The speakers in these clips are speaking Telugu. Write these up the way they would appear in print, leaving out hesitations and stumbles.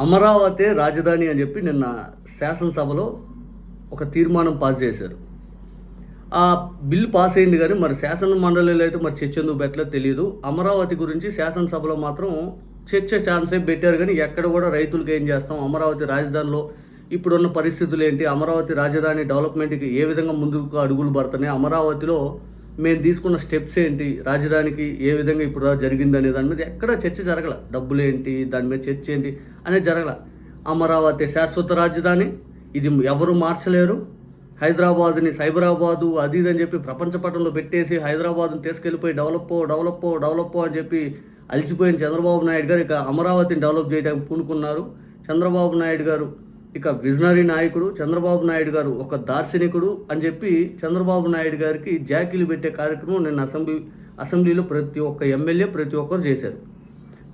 అమరావతి రాజధాని అని చెప్పి నిన్న శాసనసభలో ఒక తీర్మానం పాస్ చేశారు. ఆ బిల్ పాస్ అయింది కానీ మరి శాసన మండలిలో అయితే మరి చర్చ ఎందుకు పెట్టలేదు తెలియదు. అమరావతి గురించి శాసనసభలో మాత్రం చర్చ ఛాన్సే పెట్టారు కానీ ఎక్కడ కూడా రైతులకు ఏం చేస్తాం, అమరావతి రాజధానిలో ఇప్పుడున్న పరిస్థితులు ఏంటి, అమరావతి రాజధాని డెవలప్మెంట్కి ఏ విధంగా ముందుకు అడుగులు పడుతున్నాయి, అమరావతిలో మేము తీసుకున్న స్టెప్స్ ఏంటి, రాజధానికి ఏ విధంగా ఇప్పుడు జరిగింది అనే దాని మీద ఎక్కడ చర్చ జరగల. డబ్బులు ఏంటి, దాని మీద చర్చ ఏంటి అనేది జరగల. అమరావతి శాశ్వత రాజధాని, ఇది ఎవరు మార్చలేరు. హైదరాబాద్ని సైబరాబాదు అది ఇది అని చెప్పి ప్రపంచ పటంలో పెట్టేసి హైదరాబాద్ని తీసుకెళ్ళిపోయి డెవలప్ అని చెప్పి అలసిపోయిన చంద్రబాబు నాయుడు గారు ఇక అమరావతిని డెవలప్ చేయడానికి పూనుకున్నారు. చంద్రబాబు నాయుడు గారు ఇక విజనరీ నాయకుడు, చంద్రబాబు నాయుడు గారు ఒక దార్శనికుడు అని చెప్పి చంద్రబాబు నాయుడు గారికి జాకీలు పెట్టే కార్యక్రమం నిన్న అసెంబ్లీలో ప్రతి ఒక్క ఎమ్మెల్యే ప్రతి ఒక్కరు చేశారు.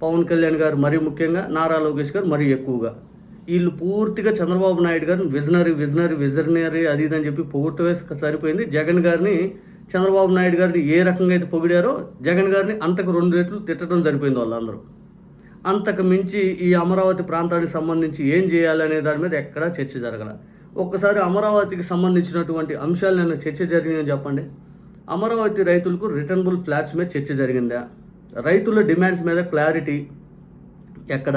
పవన్ కళ్యాణ్ గారు మరీ ముఖ్యంగా, నారా లోకేష్ గారు మరీ ఎక్కువగా. వీళ్ళు పూర్తిగా చంద్రబాబు నాయుడు గారిని విజనరీ అది ఇది అని చెప్పి పొగట్టమే సరిపోయింది. జగన్ గారిని చంద్రబాబు నాయుడు గారిని ఏ రకంగా అయితే పొగిడారో జగన్ గారిని అంతకు 2 రెట్లు తిట్టడం సరిపోయింది వాళ్ళందరూ. అంతకు మించి ఈ అమరావతి ప్రాంతానికి సంబంధించి ఏం చేయాలనే దాని మీద ఎక్కడా చర్చ జరగల. ఒక్కసారి అమరావతికి సంబంధించినటువంటి అంశాలు నిన్న చర్చ జరిగిందని చెప్పండి. అమరావతి రైతులకు రిటర్నబుల్ ఫ్లాట్స్ మీద చర్చ జరిగిందా? రైతుల డిమాండ్స్ మీద క్లారిటీ ఎక్కడ?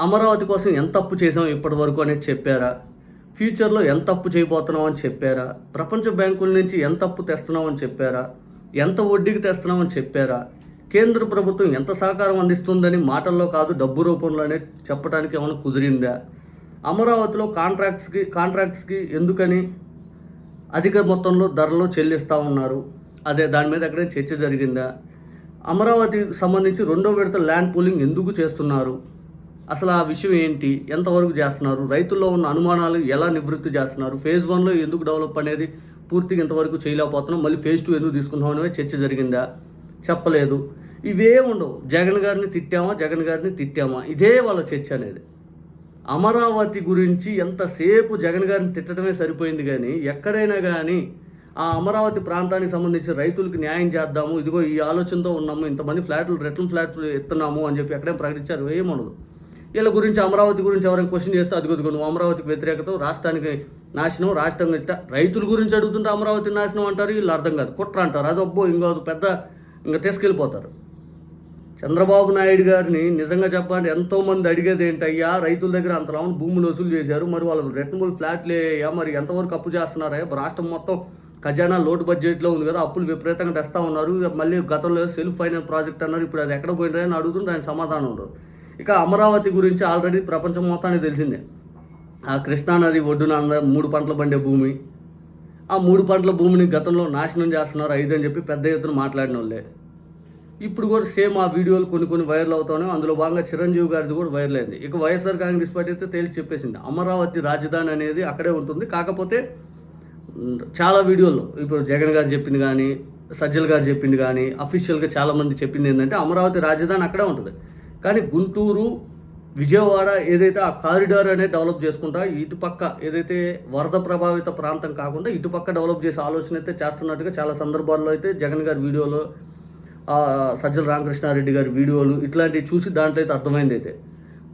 అమరావతి కోసం ఎంత అప్పు చేసాం ఇప్పటి వరకు అనేది చెప్పారా? ఫ్యూచర్లో ఎంత అప్పు చేయబోతున్నాం అని చెప్పారా? ప్రపంచ బ్యాంకుల నుంచి ఎంత అప్పు తెస్తున్నాం అని చెప్పారా? ఎంత వడ్డీకి తెస్తున్నామని చెప్పారా? కేంద్ర ప్రభుత్వం ఎంత సహకారం అందిస్తుందని మాటల్లో కాదు డబ్బు రూపంలోనే చెప్పడానికి ఏమైనా కుదిరిందా? అమరావతిలో కాంట్రాక్ట్స్కి ఎందుకని అధిక మొత్తంలో ధరలు చెల్లిస్తూ ఉన్నారు? అదే దాని మీద ఎక్కడైనా చర్చ జరిగిందా? అమరావతికి సంబంధించి 2వ విడత ల్యాండ్ పూలింగ్ ఎందుకు చేస్తున్నారు? అసలు ఆ విషయం ఏంటి, ఎంతవరకు చేస్తున్నారు, రైతుల్లో ఉన్న అనుమానాలు ఎలా నివృత్తి చేస్తున్నారు, ఫేజ్ 1లో ఎందుకు డెవలప్ అనేది పూర్తిగా ఇంతవరకు చేయలేకపోతున్నాం, మళ్ళీ ఫేజ్ 2 ఎందుకు తీసుకుంటాం అనేది చర్చ జరిగిందా? చెప్పలేదు. ఇవే ఉండవు. జగన్ గారిని తిట్టామా ఇదే వాళ్ళ చర్చ అనేది. అమరావతి గురించి ఎంతసేపు జగన్ గారిని తిట్టడమే సరిపోయింది కానీ ఎక్కడైనా కానీ ఆ అమరావతి ప్రాంతానికి సంబంధించి రైతులకు న్యాయం చేద్దాము, ఇదిగో ఈ ఆలోచనతో ఉన్నాము, ఇంతమంది రిటర్న్ ఫ్లాట్లు ఇస్తున్నాము అని చెప్పి ఎక్కడైనా ప్రకటించారు? ఏముండదు. వీళ్ళ గురించి అమరావతి గురించి ఎవరైనా క్వశ్చన్ చేస్తే అదిగో నువ్వు అమరావతికి వ్యతిరేకత, రాష్ట్రానికి నాశనం, రాష్ట్రం ఇట్ట రైతుల గురించి అడుగుతుంటే అమరావతి నాశనం అంటారు. వీళ్ళు అర్థం కాదు, కుట్ర అంటారు. అది అబ్బో పెద్ద ఇంకా తీసుకెళ్ళిపోతారు. చంద్రబాబు నాయుడు గారిని నిజంగా చెప్పండి, ఎంతోమంది అడిగేది ఏంటయ్యా, రైతుల దగ్గర అంతలా భూములు వసూలు చేశారు, మరి వాళ్ళు రిటర్నబుల్ ఫ్లాట్లే అయ్యా, మరి ఎంతవరకు అప్పు చేస్తున్నారయ్యా, రాష్ట్రం మొత్తం ఖజానా లోటు బడ్జెట్లో ఉంది కదా, అప్పులు విపరీతంగా తెస్తూ ఉన్నారు, మళ్ళీ గతంలో సెల్ఫ్ ఫైనాన్స్ ప్రాజెక్ట్ అన్నారు, ఇప్పుడు అది ఎక్కడ పోయినారని అడుగుతుంటే ఆయన సమాధానం ఉండదు. ఇక అమరావతి గురించి ఆల్రెడీ ప్రపంచం మొత్తానికి తెలిసిందే. ఆ కృష్ణానది ఒడ్డున 3 పంటలు పండే భూమి, ఆ 3 పంటల భూమిని గతంలో నాశనం చేస్తున్నారు 5 అని చెప్పి పెద్ద ఎత్తున మాట్లాడిన వాళ్ళే. ఇప్పుడు కూడా సేమ్ ఆ వీడియోలు కొన్ని వైరల్ అవుతానే, అందులో భాగంగా చిరంజీవి గారిది కూడా వైరల్ అయింది. ఇక వైఎస్ఆర్ కాంగ్రెస్ పార్టీ అయితే తేల్చి చెప్పేసింది, అమరావతి రాజధాని అనేది అక్కడే ఉంటుంది. కాకపోతే చాలా వీడియోల్లో ఇప్పుడు జగన్ గారు చెప్పింది కానీ, సజ్జల్ గారు చెప్పింది కానీ, అఫీషియల్గా చాలామంది చెప్పింది ఏంటంటే అమరావతి రాజధాని అక్కడే ఉంటుంది. కానీ గుంటూరు, విజయవాడ ఏదైతే ఆ కారిడార్ అనేది డెవలప్ చేసుకుంటా ఇటుపక్క ఏదైతే వరద ప్రభావిత ప్రాంతం కాకుండా ఇటుపక్క డెవలప్ చేసే ఆలోచన అయితే చేస్తున్నట్టుగా చాలా సందర్భాల్లో అయితే జగన్ గారి వీడియోలో, సజ్జల రామకృష్ణారెడ్డి గారి వీడియోలు ఇట్లాంటివి చూసి దాంట్లో అయితే అర్థమైంది. అయితే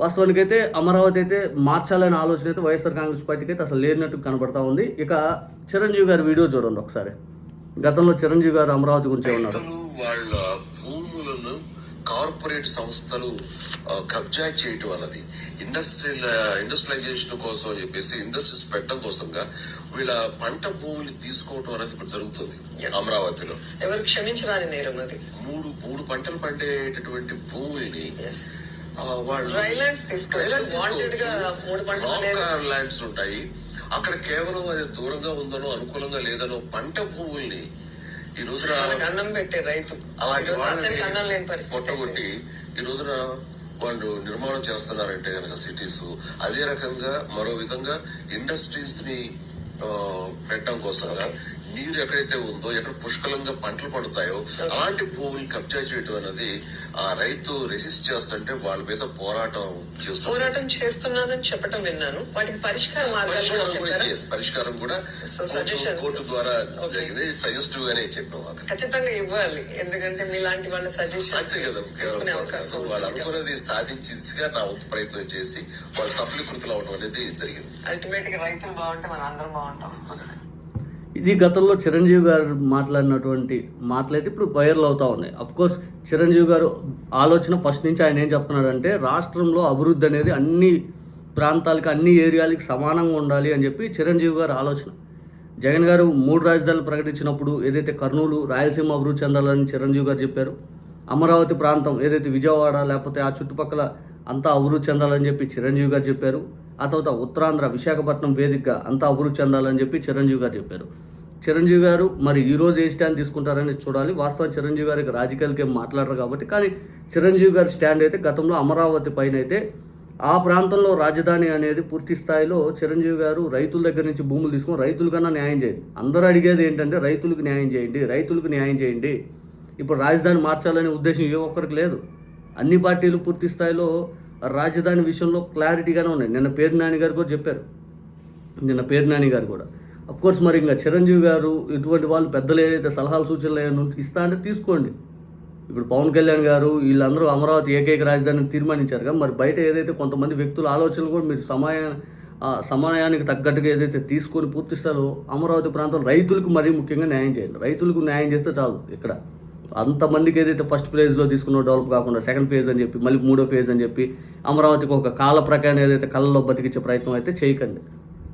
వాస్తవానికి అయితే అమరావతి అయితే మార్చాలనే ఆలోచన అయితే వైఎస్ఆర్ కాంగ్రెస్ పార్టీకి అయితే అసలు లేనట్టు కనబడతా ఉంది. ఇక చిరంజీవి గారి వీడియో చూడండి ఒకసారి. గతంలో చిరంజీవి గారు అమరావతి గురించి ఉన్నారు. వాళ్ళ భూములను కార్పొరేట్ సంస్థలు కబ్జా చేయటం అన్నది ఇండస్ట్రియలైజేషన్ కోసం అని చెప్పేసి ఇండస్ట్రీస్ పెట్టడం కోసంగా వీళ్ళ పంట భూములు తీసుకోవటం అనేది ఇప్పుడు జరుగుతుంది అమరావతిలో. ఎవరు క్షమించరాని నేరం అది. మూడు పంటలు పండేటటువంటి భూముల్ని వాళ్ళు ల్యాండ్స్ ఉంటాయి అక్కడ. కేవలం అది దూరంగా ఉందనో అనుకూలంగా లేదనో పంట భూముల్ని ఈ రోజున అన్నం పెట్టే రైతు అలాంటి వాళ్ళని కొట్టగొట్టి ఈ రోజున వాళ్ళు నిర్మాణం చేస్తున్నారంటే కనుక సిటీస్, అదే రకంగా మరో విధంగా ఇండస్ట్రీస్ ని పెట్టడం కోసంగా నీరు ఎక్కడైతే ఉందో, ఎక్కడ పుష్కలంగా పంటలు పడతాయో అలాంటి భూములు కబ్జా చేయడం అనేది ఆ రైతు రెసిస్ట్ చేస్తుంటే వాళ్ళ మీద పోరాటం చేస్తున్నానని చెప్పడం విన్నాను. వాటికి పరిష్కార పరిష్కారం కూడా కోర్టు ద్వారా జరిగింది. సజెస్టివ్ గానే చెప్పాం. ఖచ్చితంగా ఇవ్వాలి, ఎందుకంటే మీలాంటి వాళ్ళ సజెషన్ అంతే కదా. వాళ్ళు అనుకున్నది సాధించి దిశగా నా వంతు ప్రయత్నం చేసి వాళ్ళు సఫలీకృతులు అవడం అనేది జరిగింది. అల్టిమేట్ గా రైతులు బాగుంటే మన అందరం బాగుంటాం. ఇది గతంలో చిరంజీవి గారు మాట్లాడినటువంటి మాటలైతే ఇప్పుడు వైరల్ అవుతా ఉన్నాయి. కోర్స్ చిరంజీవి గారు ఆలోచన ఫస్ట్ నుంచి ఆయన ఏం చెప్తున్నాడంటే రాష్ట్రంలో అభివృద్ధి అనేది అన్ని ప్రాంతాలకి అన్ని ఏరియాలకి సమానంగా ఉండాలి అని చెప్పి చిరంజీవి గారు ఆలోచన. జగన్ గారు 3 రాజధానులు ప్రకటించినప్పుడు ఏదైతే కర్నూలు రాయలసీమ అభివృద్ధి చెందాలని చిరంజీవి గారు చెప్పారు, అమరావతి ప్రాంతం ఏదైతే విజయవాడ లేకపోతే ఆ చుట్టుపక్కల అంతా అభివృద్ధి చెందాలని చెప్పి చిరంజీవి గారు చెప్పారు. ఆ తర్వాత ఉత్తరాంధ్ర విశాఖపట్నం వేదికగా అంతా అభివృద్ధి చెందాలని చెప్పి చిరంజీవి గారు చెప్పారు. చిరంజీవి గారు మరి ఈరోజు ఏ స్టాండ్ తీసుకుంటారని చూడాలి. వాస్తవం చిరంజీవి గారికి రాజకీయాలకి ఏం మాట్లాడరు కాబట్టి, కానీ చిరంజీవి గారి స్టాండ్ అయితే గతంలో అమరావతి పైన అయితే ఆ ప్రాంతంలో రాజధాని అనేది పూర్తి స్థాయిలో చిరంజీవి గారు రైతుల దగ్గర నుంచి భూములు తీసుకొని రైతులకన్నా న్యాయం చేయండి. అందరూ అడిగేది ఏంటంటే రైతులకు న్యాయం చేయండి, రైతులకు న్యాయం చేయండి. ఇప్పుడు రాజధాని మార్చాలనే ఉద్దేశం ఏ ఒక్కరికి లేదు. అన్ని పార్టీలు పూర్తి స్థాయిలో రాజధాని విషయంలో క్లారిటీగానే ఉన్నాయి. నిన్న పేర్నాని గారు కూడా చెప్పారు. కోర్స్ మరి ఇంకా చిరంజీవి గారు ఇటువంటి వాళ్ళు పెద్దలు ఏదైతే సలహాలు సూచనలు ఏమైనా ఇస్తా అంటే తీసుకోండి. ఇప్పుడు పవన్ కళ్యాణ్ గారు వీళ్ళందరూ అమరావతి ఏకైక రాజధానిని తీర్మానించారు కదా, మరి బయట ఏదైతే కొంతమంది వ్యక్తుల ఆలోచనలు కూడా మీరు సమయానికి తగ్గట్టుగా ఏదైతే తీసుకొని పూర్తి స్థాయిలో అమరావతి ప్రాంతం రైతులకు మరీ ముఖ్యంగా న్యాయం చేయండి. రైతులకు న్యాయం చేస్తే చాలు. ఇక్కడ అంతమందికి ఏదైతే ఫస్ట్ ఫేజ్లో తీసుకున్న డెవలప్ కాకుండా సెకండ్ ఫేజ్ అని చెప్పి మళ్ళీ 3వ ఫేజ్ అని చెప్పి అమరావతికి ఒక కాల ప్రకారం ఏదైతే కళ్ళలో బతికించే ప్రయత్నం అయితే చేయకండి.